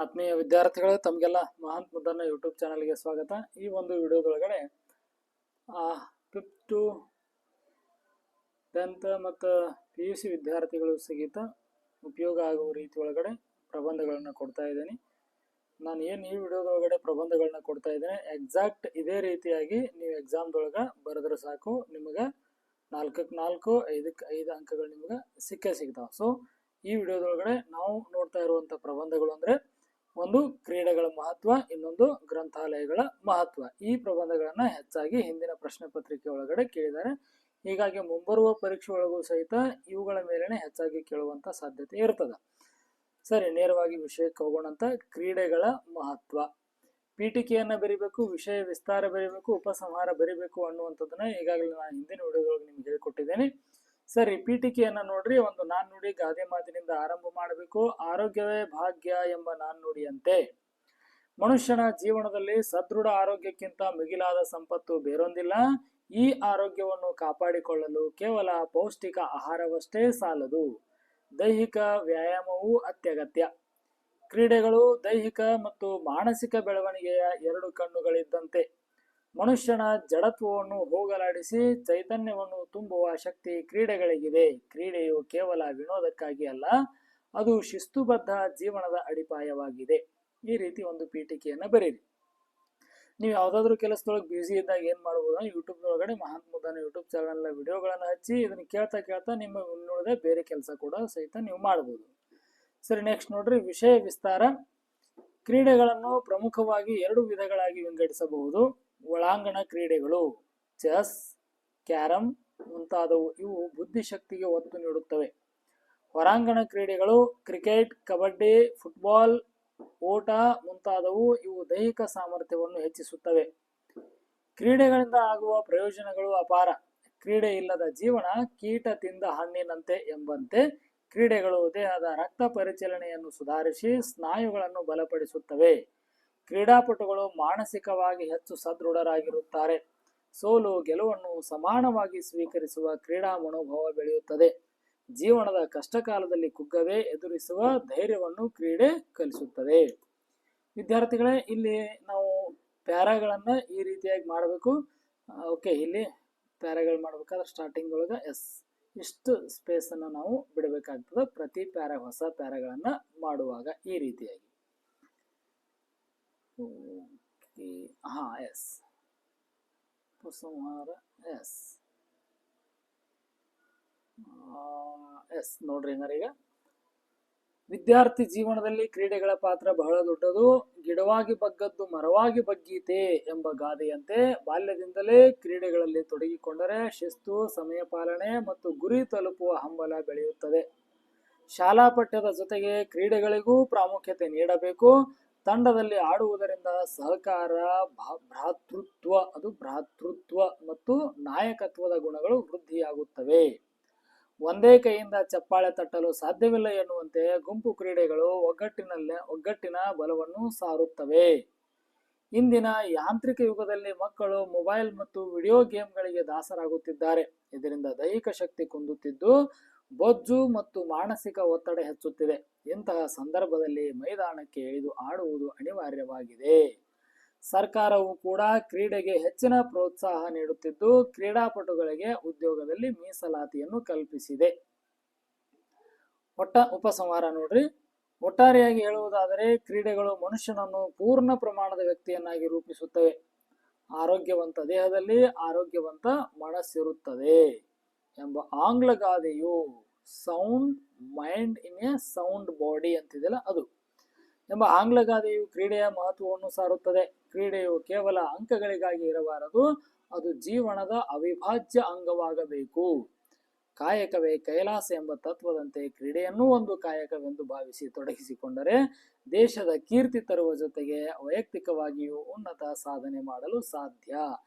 ಆತ್ಮೀಯ ವಿದ್ಯಾರ್ಥಿಗಳೇ, ತಮಗೆಲ್ಲ ಮಹಾಂತ್ ಮುದ್ದನ್ನ ಯೂಟ್ಯೂಬ್ ಚಾನಲ್ಗೆ ಸ್ವಾಗತ. ಈ ಒಂದು ವಿಡಿಯೋದೊಳಗಡೆ 5th to 10th ಮತ್ತು PUC ವಿದ್ಯಾರ್ಥಿಗಳು ಸಹಿತ ಉಪಯೋಗ ಆಗುವ ರೀತಿ ಒಳಗಡೆ ಪ್ರಬಂಧಗಳನ್ನು ಕೊಡ್ತಾ ಇದ್ದೀನಿ. ನಾನು ಏನು ಈ ವಿಡಿಯೋದೊಳಗಡೆ ಪ್ರಬಂಧಗಳನ್ನ ಕೊಡ್ತಾ ಇದ್ದೇನೆ, ಎಕ್ಸಾಕ್ಟ್ ಇದೇ ರೀತಿಯಾಗಿ ನೀವು ಎಕ್ಸಾಮ್ದೊಳಗೆ ಬರೆದ್ರೆ ಸಾಕು, ನಿಮಗೆ 4ಕ್ಕೆ 4, 5ಕ್ಕೆ 5 ಅಂಕಗಳು ನಿಮ್ಗೆ ಸಿಗ್ತಾವೆ. ಸೊ ಈ ವಿಡಿಯೋದೊಳಗಡೆ ನಾವು ನೋಡ್ತಾ ಇರುವಂಥ ಪ್ರಬಂಧಗಳು ಅಂದರೆ ಒಂದು ಕ್ರೀಡೆಗಳ ಮಹತ್ವ, ಇನ್ನೊಂದು ಗ್ರಂಥಾಲಯಗಳ ಮಹತ್ವ. ಈ ಪ್ರಬಂಧಗಳನ್ನ ಹೆಚ್ಚಾಗಿ ಹಿಂದಿನ ಪ್ರಶ್ನೆ ಪತ್ರಿಕೆ ಒಳಗಡೆ ಕೇಳಿದ್ದಾರೆ. ಹೀಗಾಗಿ ಮುಂಬರುವ ಪರೀಕ್ಷೆ ಒಳಗೂ ಸಹಿತ ಇವುಗಳ ಮೇಲೆನೆ ಹೆಚ್ಚಾಗಿ ಕೇಳುವಂತ ಸಾಧ್ಯತೆ ಇರ್ತದೆ. ಸರಿ, ನೇರವಾಗಿ ವಿಷಯಕ್ಕೆ ಹೋಗೋಣಂತ. ಕ್ರೀಡೆಗಳ ಮಹತ್ವ. ಪೀಠಿಕೆಯನ್ನ ಬರಿಬೇಕು, ವಿಷಯ ವಿಸ್ತಾರ ಬರಿಬೇಕು, ಉಪಸಂಹಾರ ಬರಿಬೇಕು ಅನ್ನುವಂಥದ್ದನ್ನ ಈಗಾಗಲೇ ನಾನು ಹಿಂದಿನ ವಿಡಿಯೋದೊಳಗೆ ನಿಮ್ಗೆ ಹೇಳಿಕೊಟ್ಟಿದ್ದೇನೆ. ಸರಿ, ಪೀಠಿಕೆಯನ್ನ ನೋಡ್ರಿ. ಒಂದು ನಾಣ್ಣುಡಿ ಗಾದೆ ಮಾತಿನಿಂದ ಆರಂಭ ಮಾಡಬೇಕು. ಆರೋಗ್ಯವೇ ಭಾಗ್ಯ ಎಂಬ ನಾಣ್ಣುಡಿಯಂತೆ ಮನುಷ್ಯನ ಜೀವನದಲ್ಲಿ ಸದೃಢ ಆರೋಗ್ಯಕ್ಕಿಂತ ಮಿಗಿಲಾದ ಸಂಪತ್ತು ಬೇರೊಂದಿಲ್ಲ. ಈ ಆರೋಗ್ಯವನ್ನು ಕಾಪಾಡಿಕೊಳ್ಳಲು ಕೇವಲ ಪೌಷ್ಟಿಕ ಆಹಾರವಷ್ಟೇ ಸಾಲದು, ದೈಹಿಕ ವ್ಯಾಯಾಮವೂ ಅತ್ಯಗತ್ಯ. ಕ್ರೀಡೆಗಳು ದೈಹಿಕ ಮತ್ತು ಮಾನಸಿಕ ಬೆಳವಣಿಗೆಯ ಎರಡು ಕಣ್ಣುಗಳಿದ್ದಂತೆ. ಮನುಷ್ಯನ ಜಡತ್ವವನ್ನು ಹೋಗಲಾಡಿಸಿ ಚೈತನ್ಯವನ್ನು ತುಂಬುವ ಶಕ್ತಿ ಕ್ರೀಡೆಗಳಿಗಿದೆ. ಕ್ರೀಡೆಯು ಕೇವಲ ವಿನೋದಕ್ಕಾಗಿ ಅಲ್ಲ, ಅದು ಶಿಸ್ತುಬದ್ಧ ಜೀವನದ ಅಡಿಪಾಯವಾಗಿದೆ. ಈ ರೀತಿ ಒಂದು ಪೀಠಿಕೆಯನ್ನ ಬರೀರಿ. ನೀವು ಯಾವುದಾದ್ರೂ ಕೆಲಸದೊಳಗೆ ಬ್ಯುಸಿ ಇದ್ದಾಗ ಏನ್ ಮಾಡಬಹುದು, ಯೂಟ್ಯೂಬ್ನೊಳಗಡೆ ಮಹಾಂತ್ ಮುದ್ದನ ಯೂಟ್ಯೂಬ್ ಚಾನಲ್ ವಿಡಿಯೋಗಳನ್ನ ಹಚ್ಚಿ ಇದನ್ನ ಕೇಳ್ತಾ ನಿಮ್ಮ ಇನ್ನುಳಿದ ಬೇರೆ ಕೆಲಸ ಕೂಡ ಸಹಿತ ನೀವು ಮಾಡಬಹುದು. ಸರಿ, ನೆಕ್ಸ್ಟ್ ನೋಡ್ರಿ, ವಿಷಯ ವಿಸ್ತಾರ. ಕ್ರೀಡೆಗಳನ್ನು ಪ್ರಮುಖವಾಗಿ 2 ವಿಧಗಳಾಗಿ ವಿಂಗಡಿಸಬಹುದು. ಒಳಾಂಗಣ ಕ್ರೀಡೆಗಳು, ಚೆಸ್, ಕ್ಯಾರಂ ಮುಂತಾದವು, ಇವು ಬುದ್ಧಿಶಕ್ತಿಗೆ ಒತ್ತು ನೀಡುತ್ತವೆ. ಹೊರಾಂಗಣ ಕ್ರೀಡೆಗಳು ಕ್ರಿಕೆಟ್, ಕಬಡ್ಡಿ, ಫುಟ್ಬಾಲ್, ಓಟ ಮುಂತಾದವು, ಇವು ದೈಹಿಕ ಸಾಮರ್ಥ್ಯವನ್ನು ಹೆಚ್ಚಿಸುತ್ತವೆ. ಕ್ರೀಡೆಗಳಿಂದ ಆಗುವ ಪ್ರಯೋಜನಗಳು ಅಪಾರ. ಕ್ರೀಡೆ ಇಲ್ಲದ ಜೀವನ ಕೀಟ ತಿಂದ ಹಣ್ಣಿನಂತೆ ಎಂಬಂತೆ ಕ್ರೀಡೆಗಳು ದೇಹದ ರಕ್ತ ಪರಿಚಲನೆಯನ್ನು ಸುಧಾರಿಸಿ ಸ್ನಾಯುಗಳನ್ನು ಬಲಪಡಿಸುತ್ತವೆ. ಕ್ರೀಡಾಪಟುಗಳು ಮಾನಸಿಕವಾಗಿ ಹೆಚ್ಚು ಸದೃಢರಾಗಿರುತ್ತಾರೆ. ಸೋಲು ಗೆಲುವನ್ನು ಸಮಾನವಾಗಿ ಸ್ವೀಕರಿಸುವ ಕ್ರೀಡಾ ಮನೋಭಾವ ಬೆಳೆಯುತ್ತದೆ. ಜೀವನದ ಕಷ್ಟಕಾಲದಲ್ಲಿ ಕುಗ್ಗದೆ ಎದುರಿಸುವ ಧೈರ್ಯವನ್ನು ಕ್ರೀಡೆ ಕಲಿಸುತ್ತದೆ. ವಿದ್ಯಾರ್ಥಿಗಳೇ, ಇಲ್ಲಿ ನಾವು ಪ್ಯಾರಾಗಳನ್ನ ಈ ರೀತಿಯಾಗಿ ಮಾಡಬೇಕು. ಓಕೆ, ಇಲ್ಲಿ ಪ್ಯಾರಾಗಳು ಮಾಡ್ಬೇಕಾದ್ರೆ ಸ್ಟಾರ್ಟಿಂಗ್ ಒಳಗೆ ಇಷ್ಟು ಸ್ಪೇಸ್ ಅನ್ನು ನಾವು ಬಿಡಬೇಕಾಗ್ತದೆ ಪ್ರತಿ ಪ್ಯಾರಾ, ಹೊಸ ಪ್ಯಾರಾಗಳನ್ನ ಮಾಡುವಾಗ ಈ ರೀತಿಯಾಗಿ. ಉಪಸಂಹಾರ ನೋಡ್ರಿ ಹಂಗಾರೀಗ ವಿದ್ಯಾರ್ಥಿ ಜೀವನದಲ್ಲಿ ಕ್ರೀಡೆಗಳ ಪಾತ್ರ ಬಹಳ ದೊಡ್ಡದು. ಗಿಡವಾಗಿ ಬಗ್ಗದ್ದು ಮರವಾಗಿ ಬಗ್ಗೀತೆ ಎಂಬ ಗಾದೆಯಂತೆ ಬಾಲ್ಯದಿಂದಲೇ ಕ್ರೀಡೆಗಳಲ್ಲಿ ತೊಡಗಿಕೊಂಡರೆ ಶಿಸ್ತು, ಸಮಯ ಪಾಲನೆ ಮತ್ತು ಗುರಿ ತಲುಪುವ ಹಂಬಲ ಬೆಳೆಯುತ್ತದೆ. ಶಾಲಾ ಪಠ್ಯದ ಜೊತೆಗೆ ಕ್ರೀಡೆಗಳಿಗೂ ಪ್ರಾಮುಖ್ಯತೆ ನೀಡಬೇಕು. ತಂಡದಲ್ಲಿ ಆಡುವುದರಿಂದ ಸಹಕಾರ, ಭ್ರಾತೃತ್ವ ಮತ್ತು ನಾಯಕತ್ವದ ಗುಣಗಳು ವೃದ್ಧಿಯಾಗುತ್ತವೆ. ಒಂದೇ ಕೈಯಿಂದ ಚಪ್ಪಾಳೆ ತಟ್ಟಲು ಸಾಧ್ಯವಿಲ್ಲ ಎನ್ನುವಂತೆ ಗುಂಪು ಕ್ರೀಡೆಗಳು ಒಗ್ಗಟ್ಟಿನ ಬಲವನ್ನು ಸಾರುತ್ತವೆ. ಇಂದಿನ ಯಾಂತ್ರಿಕ ಯುಗದಲ್ಲಿ ಮಕ್ಕಳು ಮೊಬೈಲ್ ಮತ್ತು ವಿಡಿಯೋ ಗೇಮ್ಗಳಿಗೆ ದಾಸರಾಗುತ್ತಿದ್ದಾರೆ. ಇದರಿಂದ ದೈಹಿಕ ಶಕ್ತಿ ಕುಂದುತ್ತಿದ್ದು ಬೊಜ್ಜು ಮತ್ತು ಮಾನಸಿಕ ಒತ್ತಡ ಹೆಚ್ಚುತ್ತಿದೆ. ಇಂತಹ ಸಂದರ್ಭದಲ್ಲಿ ಮೈದಾನಕ್ಕೆ ಇಳಿದು ಆಡುವುದು ಅನಿವಾರ್ಯವಾಗಿದೆ. ಸರ್ಕಾರವು ಕೂಡ ಕ್ರೀಡೆಗೆ ಹೆಚ್ಚಿನ ಪ್ರೋತ್ಸಾಹ ನೀಡುತ್ತಿದ್ದು ಕ್ರೀಡಾಪಟುಗಳಿಗೆ ಉದ್ಯೋಗದಲ್ಲಿ ಮೀಸಲಾತಿಯನ್ನು ಕಲ್ಪಿಸಿದೆ. ಉಪಸಂಹಾರ ನೋಡ್ರಿ. ಒಟ್ಟಾರೆಯಾಗಿ ಹೇಳುವುದಾದರೆ ಕ್ರೀಡೆಗಳು ಮನುಷ್ಯನನ್ನು ಪೂರ್ಣ ಪ್ರಮಾಣದ ವ್ಯಕ್ತಿಯನ್ನಾಗಿ ರೂಪಿಸುತ್ತವೆ. ಆರೋಗ್ಯವಂತ ದೇಹದಲ್ಲಿ ಆರೋಗ್ಯವಂತ ಮನಸ್ಸಿರುತ್ತದೆ ಎಂಬ ಆಂಗ್ಲ ಗಾದೆಯು sound mind in a sound body ಅಂತಿದೆಯಲ್ಲ ಅದು ಎಂಬ ಆಂಗ್ಲ ಗಾದೆಯು ಕ್ರೀಡೆಯ ಮಹತ್ವವನ್ನು ಸಾರುತ್ತದೆ. ಕ್ರೀಡೆಯು ಕೇವಲ ಅಂಕಗಳಿಗಾಗಿ ಇರಬಾರದು, ಅದು ಜೀವನದ ಅವಿಭಾಜ್ಯ ಅಂಗವಾಗಬೇಕು. ಕಾಯಕವೇ ಕೈಲಾಸ ಎಂಬ ತತ್ವದಂತೆ ಕ್ರೀಡೆಯನ್ನೂ ಒಂದು ಕಾಯಕವೆಂದು ಭಾವಿಸಿ ತೊಡಗಿಸಿಕೊಂಡರೆ ದೇಶದ ಕೀರ್ತಿ ತರುವ ಜೊತೆಗೆ ವೈಯಕ್ತಿಕವಾಗಿಯೂ ಉನ್ನತ ಸಾಧನೆ ಮಾಡಲು ಸಾಧ್ಯ.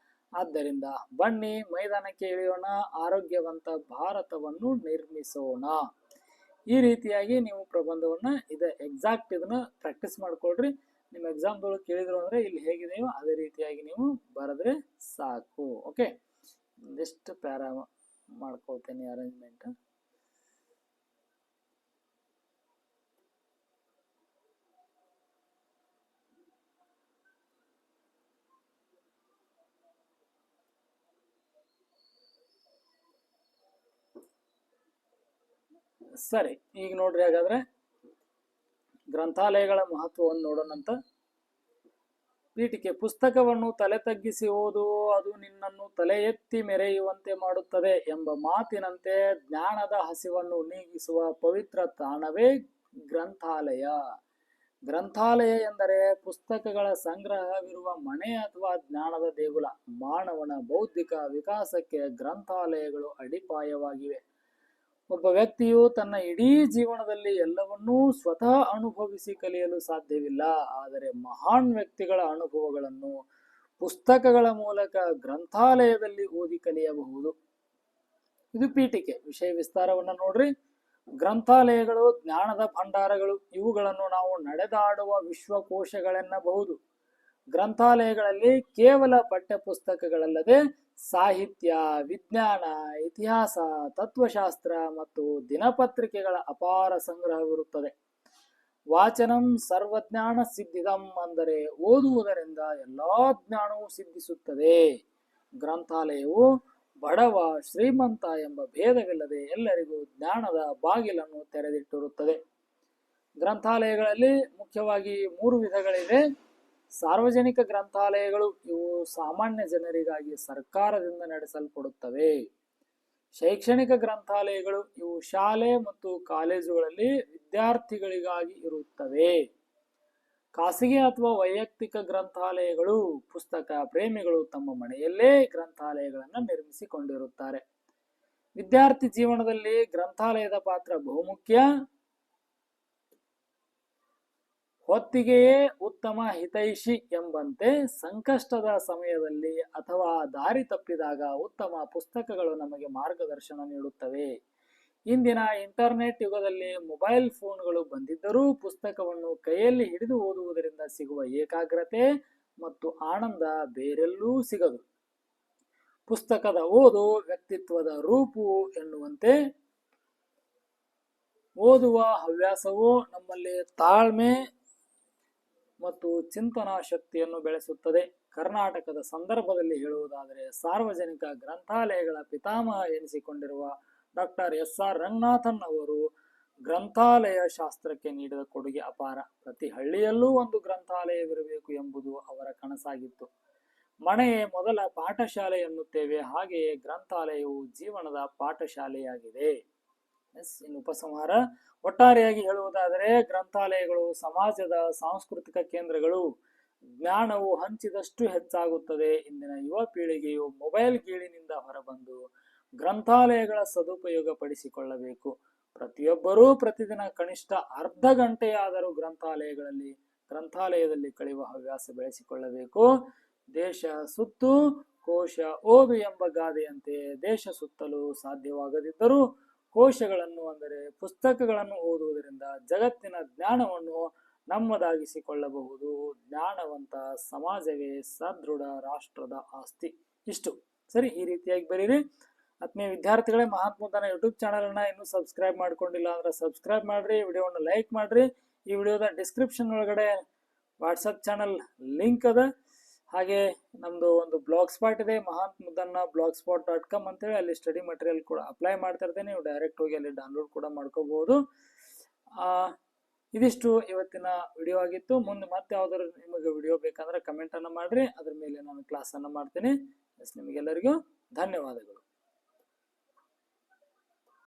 ಆದ್ದರಿಂದ ಬನ್ನಿ ಮೈದಾನಕ್ಕೆ ಇಳಿಯೋಣ, ಆರೋಗ್ಯವಂತ ಭಾರತವನ್ನು ನಿರ್ಮಿಸೋಣ. ಈ ರೀತಿಯಾಗಿ ನೀವು ಪ್ರಬಂಧವನ್ನ ಎಕ್ಸಾಕ್ಟ್ ಇದನ್ನ ಪ್ರಾಕ್ಟೀಸ್ ಮಾಡ್ಕೊಳ್ರಿ. ನಿಮ್ಮ ಎಕ್ಸಾಮ್ದೊಳಗೆ ಕೇಳಿದ್ರು ಅಂದ್ರೆ ಇಲ್ಲಿ ಹೇಗಿದೆಯೋ ಅದೇ ರೀತಿಯಾಗಿ ನೀವು ಬರೆದ್ರೆ ಸಾಕು. ಓಕೆ, ಒಂದಿಷ್ಟು ಪ್ಯಾರಾ ಮಾಡ್ಕೊಳ್ತೇನೆ ಅರೇಂಜ್ಮೆಂಟ್. ಸರಿ, ಈಗ ನೋಡ್ರಿ ಹಾಗಾದ್ರೆ ಗ್ರಂಥಾಲಯಗಳ ಮಹತ್ವವನ್ನು ನೋಡೋಣಂತ. ಪೀಠಿಕೆ: ಪುಸ್ತಕವನ್ನು ತಲೆ ತಗ್ಗಿಸಿ ಓದು, ಅದು ನಿನ್ನನ್ನು ತಲೆ ಎತ್ತಿ ಮೆರೆಯುವಂತೆ ಮಾಡುತ್ತದೆ ಎಂಬ ಮಾತಿನಂತೆ ಜ್ಞಾನದ ಹಸಿವನ್ನು ನೀಗಿಸುವ ಪವಿತ್ರ ತಾಣವೇ ಗ್ರಂಥಾಲಯ. ಗ್ರಂಥಾಲಯ ಎಂದರೆ ಪುಸ್ತಕಗಳ ಸಂಗ್ರಹವಿರುವ ಮನೆ ಅಥವಾ ಜ್ಞಾನದ ದೇಗುಲ. ಮಾನವನ ಬೌದ್ಧಿಕ ವಿಕಾಸಕ್ಕೆ ಗ್ರಂಥಾಲಯಗಳು ಅಡಿಪಾಯವಾಗಿವೆ. ಒಬ್ಬ ವ್ಯಕ್ತಿಯು ತನ್ನ ಇಡೀ ಜೀವನದಲ್ಲಿ ಎಲ್ಲವನ್ನೂ ಸ್ವತಃ ಅನುಭವಿಸಿ ಕಲಿಯಲು ಸಾಧ್ಯವಿಲ್ಲ. ಆದರೆ ಮಹಾನ್ ವ್ಯಕ್ತಿಗಳ ಅನುಭವಗಳನ್ನು ಪುಸ್ತಕಗಳ ಮೂಲಕ ಗ್ರಂಥಾಲಯದಲ್ಲಿ ಓದಿ ಕಲಿಯಬಹುದು. ಇದು ಪೀಠಿಕೆ. ವಿಷಯ ವಿಸ್ತಾರವನ್ನ ನೋಡ್ರಿ. ಗ್ರಂಥಾಲಯಗಳು ಜ್ಞಾನದ ಭಂಡಾರಗಳು. ಇವುಗಳನ್ನು ನಾವು ನಡೆದಾಡುವ ವಿಶ್ವಕೋಶಗಳೆನ್ನಬಹುದು. ಗ್ರಂಥಾಲಯಗಳಲ್ಲಿ ಕೇವಲ ಪಠ್ಯ ಪುಸ್ತಕಗಳಲ್ಲದೆ ಸಾಹಿತ್ಯ, ವಿಜ್ಞಾನ, ಇತಿಹಾಸ, ತತ್ವಶಾಸ್ತ್ರ ಮತ್ತು ದಿನಪತ್ರಿಕೆಗಳ ಅಪಾರ ಸಂಗ್ರಹವಿರುತ್ತದೆ. ವಾಚನಂ ಸರ್ವಜ್ಞಾನ ಸಿದ್ಧಿದಂ, ಅಂದರೆ ಓದುವುದರಿಂದ ಎಲ್ಲಾ ಜ್ಞಾನವೂ ಸಿದ್ಧಿಸುತ್ತದೆ. ಗ್ರಂಥಾಲಯವು ಬಡವ ಶ್ರೀಮಂತ ಎಂಬ ಭೇದವಿಲ್ಲದೆ ಎಲ್ಲರಿಗೂ ಜ್ಞಾನದ ಬಾಗಿಲನ್ನು ತೆರೆದಿಟ್ಟಿರುತ್ತದೆ. ಗ್ರಂಥಾಲಯಗಳಲ್ಲಿ ಮುಖ್ಯವಾಗಿ 3 ವಿಧಗಳಿವೆ. ಸಾರ್ವಜನಿಕ ಗ್ರಂಥಾಲಯಗಳು, ಇವು ಸಾಮಾನ್ಯ ಜನರಿಗಾಗಿ ಸರ್ಕಾರದಿಂದ ನಡೆಸಲ್ಪಡುತ್ತವೆ. ಶೈಕ್ಷಣಿಕ ಗ್ರಂಥಾಲಯಗಳು, ಇವು ಶಾಲೆ ಮತ್ತು ಕಾಲೇಜುಗಳಲ್ಲಿ ವಿದ್ಯಾರ್ಥಿಗಳಿಗಾಗಿ ಇರುತ್ತವೆ. ಖಾಸಗಿ ಅಥವಾ ವೈಯಕ್ತಿಕ ಗ್ರಂಥಾಲಯಗಳು, ಪುಸ್ತಕ ಪ್ರೇಮಿಗಳು ತಮ್ಮ ಮನೆಯಲ್ಲೇ ಗ್ರಂಥಾಲಯಗಳನ್ನು ನಿರ್ಮಿಸಿಕೊಂಡಿರುತ್ತಾರೆ. ವಿದ್ಯಾರ್ಥಿ ಜೀವನದಲ್ಲಿ ಗ್ರಂಥಾಲಯದ ಪಾತ್ರ ಬಹುಮುಖ್ಯ. ಹೊತ್ತಿಗೆಯೇ ಉತ್ತಮ ಹಿತೈಷಿ ಎಂಬಂತೆ ಸಂಕಷ್ಟದ ಸಮಯದಲ್ಲಿ ಅಥವಾ ದಾರಿ ತಪ್ಪಿದಾಗ ಉತ್ತಮ ಪುಸ್ತಕಗಳು ನಮಗೆ ಮಾರ್ಗದರ್ಶನ ನೀಡುತ್ತವೆ. ಇಂದಿನ ಇಂಟರ್ನೆಟ್ ಯುಗದಲ್ಲಿ ಮೊಬೈಲ್ ಫೋನ್ಗಳು ಬಂದಿದ್ದರೂ ಪುಸ್ತಕವನ್ನು ಕೈಯಲ್ಲಿ ಹಿಡಿದು ಓದುವುದರಿಂದ ಸಿಗುವ ಏಕಾಗ್ರತೆ ಮತ್ತು ಆನಂದ ಬೇರೆಲ್ಲೂ ಸಿಗದು. ಪುಸ್ತಕದ ಓದು ವ್ಯಕ್ತಿತ್ವದ ರೂಪು ಎನ್ನುವಂತೆ ಓದುವ ಹವ್ಯಾಸವು ನಮ್ಮಲ್ಲಿ ತಾಳ್ಮೆ ಮತ್ತು ಚಿಂತನಾ ಶಕ್ತಿಯನ್ನು ಬೆಳೆಸುತ್ತದೆ. ಕರ್ನಾಟಕದ ಸಂದರ್ಭದಲ್ಲಿ ಹೇಳುವುದಾದರೆ ಸಾರ್ವಜನಿಕ ಗ್ರಂಥಾಲಯಗಳ ಪಿತಾಮಹ ಎನಿಸಿಕೊಂಡಿರುವ ಡಾಕ್ಟರ್ SR ರಂಗನಾಥನ್ ಅವರು ಗ್ರಂಥಾಲಯ ಶಾಸ್ತ್ರಕ್ಕೆ ನೀಡಿದ ಕೊಡುಗೆ ಅಪಾರ. ಪ್ರತಿ ಹಳ್ಳಿಯಲ್ಲೂ ಒಂದು ಗ್ರಂಥಾಲಯವಿರಬೇಕು ಎಂಬುದು ಅವರ ಕನಸಾಗಿತ್ತು. ಮನೆಯೇ ಮೊದಲ ಪಾಠಶಾಲೆ ಎನ್ನುತ್ತೇವೆ, ಹಾಗೆಯೇ ಗ್ರಂಥಾಲಯವು ಜೀವನದ ಪಾಠಶಾಲೆಯಾಗಿದೆ. ಇನ್ನು ಉಪಸಂಹಾರ: ಒಟ್ಟಾರೆಯಾಗಿ ಹೇಳುವುದಾದರೆ ಗ್ರಂಥಾಲಯಗಳು ಸಮಾಜದ ಸಾಂಸ್ಕೃತಿಕ ಕೇಂದ್ರಗಳು. ಜ್ಞಾನವು ಹಂಚಿದಷ್ಟು ಹೆಚ್ಚಾಗುತ್ತದೆ. ಇಂದಿನ ಯುವ ಪೀಳಿಗೆಯು ಮೊಬೈಲ್ ಗೀಳಿನಿಂದ ಹೊರಬಂದು ಗ್ರಂಥಾಲಯಗಳ ಸದುಪಯೋಗ ಪಡಿಸಿಕೊಳ್ಳಬೇಕು. ಪ್ರತಿಯೊಬ್ಬರೂ ಪ್ರತಿದಿನ ಕನಿಷ್ಠ ಅರ್ಧ ಗಂಟೆಯಾದರೂ ಗ್ರಂಥಾಲಯದಲ್ಲಿ ಕಳೆಯುವ ಹವ್ಯಾಸ ಬೆಳೆಸಿಕೊಳ್ಳಬೇಕು. ದೇಶ ಸುತ್ತು ಕೋಶ ಓದು ಎಂಬ ಗಾದೆಯಂತೆ ದೇಶ ಸುತ್ತಲು ಸಾಧ್ಯವಾಗದಿದ್ದರೂ ಕೋಶಗಳನ್ನು, ಅಂದರೆ ಪುಸ್ತಕಗಳನ್ನು ಓದುವುದರಿಂದ ಜಗತ್ತಿನ ಜ್ಞಾನವನ್ನು ನಮ್ಮದಾಗಿಸಿಕೊಳ್ಳಬಹುದು. ಜ್ಞಾನವಂತ ಸಮಾಜವೇ ಸದೃಢ ರಾಷ್ಟ್ರದ ಆಸ್ತಿ. ಇಷ್ಟು ಸರಿ. ಈ ರೀತಿಯಾಗಿ ಬರೀರಿ. ಆತ್ಮೀಯ ವಿದ್ಯಾರ್ಥಿಗಳೇ, ಮಹಾತ್ಮ ಮುದ್ದನ ಯೂಟ್ಯೂಬ್ ಚಾನಲ್ನ ಇನ್ನೂ ಸಬ್ಸ್ಕ್ರೈಬ್ ಮಾಡ್ಕೊಂಡಿಲ್ಲ ಅಂದ್ರೆ ಸಬ್ಸ್ಕ್ರೈಬ್ ಮಾಡ್ರಿ, ವಿಡಿಯೋವನ್ನು ಲೈಕ್ ಮಾಡ್ರಿ. ಈ ವಿಡಿಯೋದ ಡಿಸ್ಕ್ರಿಪ್ಷನ್ ಒಳಗಡೆ ವಾಟ್ಸಪ್ ಚಾನಲ್ ಲಿಂಕ್ ಅದ. ಹಾಗೆ ನಮ್ದು ಒಂದು ಬ್ಲಾಗ್ ಸ್ಪಾಟ್ ಇದೆ, ಮಹಾತ್ಮ ಮುದ್ದನ್ನ blogspot.com ಅಂತೇಳಿ. ಅಲ್ಲಿ ಸ್ಟಡಿ ಮಟೀರಿಯಲ್ ಕೂಡ ಅಪ್ಲೈ ಮಾಡ್ತಾ ಇರ್ತೇನೆ. ನೀವು ಡೈರೆಕ್ಟ್ ಹೋಗಿ ಅಲ್ಲಿ ಡೌನ್ಲೋಡ್ ಕೂಡ ಮಾಡ್ಕೋಬಹುದು. ಇದಿಷ್ಟು ಇವತ್ತಿನ ವಿಡಿಯೋ ಆಗಿತ್ತು. ಮುಂದೆ ಮತ್ತೆ ಯಾವ್ದಾದ್ರು ನಿಮಗೆ ವಿಡಿಯೋ ಬೇಕಂದ್ರೆ ಕಮೆಂಟ್ ಅನ್ನ ಮಾಡ್ರಿ, ಅದ್ರ ಮೇಲೆ ನಾನು ಕ್ಲಾಸ್ ಅನ್ನ ಮಾಡ್ತೀನಿ. ನಿಮಗೆಲ್ಲರಿಗೂ ಧನ್ಯವಾದಗಳು.